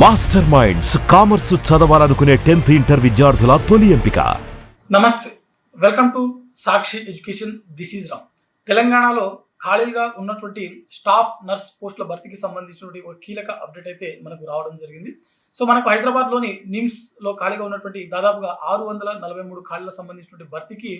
Master minds commerce చదవాలనుకునే 10th inter విద్యార్థుల తొలి ఎంపిక. నమస్తే, welcome to Sakshi education. This is Ram. తెలంగాణలో ఖాళీగా ఉన్నటువంటి స్టాఫ్ నర్స్ పోస్టుల భర్తీకి సంబంధించినటువంటి ఒక కీలక అప్డేట్ అయితే మనకు రావడం జరిగింది. సో మనకు హైదరాబాద్లోని నిమ్స్లో ఖాళీగా ఉన్నటువంటి దాదాపుగా 643 ఖాళీలకు సంబంధించినటువంటి భర్తీకి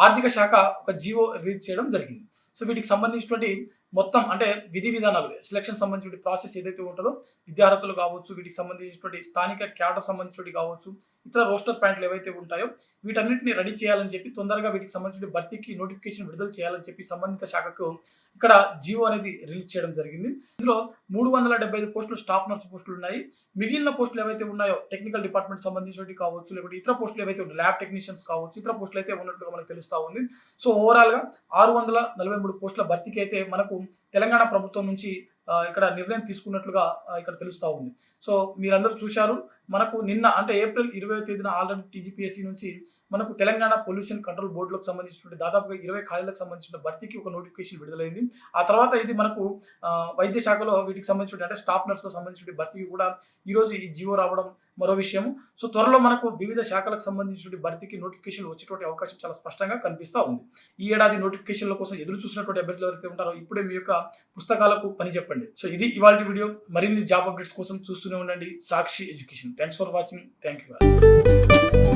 ఆర్థిక శాఖ ఒక జీవో రిలీజ్ చేయడం జరిగింది. సో వీటికి సంబంధించినటువంటి మొత్తం అంటే విధి విధానాలు, సెలక్షన్ సంబంధించిన ప్రాసెస్ ఏదైతే ఉంటుందో, విద్యార్థులు కావచ్చు, వీటికి సంబంధించినటువంటి స్థానిక క్యాడర్ సంబంధించినవి కావచ్చు, ఇతర రోస్టర్ పాయింట్లు ఏవైతే ఉంటాయో వీటన్నిటిని రెడీ చేయాలని చెప్పి తొందరగా వీటికి సంబంధించిన భర్తీకి నోటిఫికేషన్ విడుదల చేయాలని చెప్పి సంబంధిత శాఖకు ఇక్కడ జియో అనేది రిలీజ్ చేయడం జరిగింది. ఇందులో 375 పోస్టులు స్టాఫ్ నర్స్ పోస్టులు ఉన్నాయి. మిగిలిన పోస్టులు ఏవైతే ఉన్నాయో టెక్నికల్ డిపార్ట్మెంట్ సంబంధించినవి కావచ్చు, లేకపోతే ఇతర పోస్టులు ఏవైతే ఉన్నాయి, ల్యాబ్ టెక్నీషియన్స్ కావచ్చు, ఇతర పోస్టులు అయితే ఉన్నట్లుగా మనకు తెలుస్తూ ఉంది. సో ఓవరాల్గా 643 పోస్టుల భర్తీకి అయితే మనకు తెలంగాణ ప్రభుత్వం నుంచి ఇక్కడ నిర్ణయం తీసుకున్నట్లుగా ఇక్కడ తెలుస్తూ ఉంది. సో మీరందరూ చూశారు, మనకు నిన్న అంటే ఏప్రిల్ 20వ తేదీన ఆల్రెడీ టీజీపీఎస్సీ నుంచి మనకు తెలంగాణ పొల్యూషన్ కంట్రోల్ బోర్డులకు సంబంధించినటువంటి దాదాపుగా 20 ఖాళీలకు సంబంధించిన భర్తీకి ఒక నోటిఫికేషన్ విడుదలైంది. ఆ తర్వాత ఇది మనకు వైద్య శాఖలో వీటికి సంబంధించిన అంటే స్టాఫ్ నర్స్కు సంబంధించిన భర్తీకి కూడా ఈరోజు ఈ జీవో రావడం మరో విషయం. సో త్వరలో మనకు వివిధ శాఖలకు సంబంధించిన భర్తీకి నోటిఫికేషన్ వచ్చేటువంటి అవకాశం చాలా స్పష్టంగా కనిపిస్తూ ఉంది. ఈ ఏడాది నోటిఫికేషన్ల కోసం ఎదురు చూసినటువంటి అభ్యర్థులు ఎవరైతే ఉంటారో ఇప్పుడే మీ యొక్క పుస్తకాలకు పని చెప్పండి. సో ఇది ఇవాళ వీడియో. మరిన్ని జాబ్ అప్డేట్స్ కోసం చూస్తూనే ఉండండి Sakshi education. Thanks for watching. Thank you.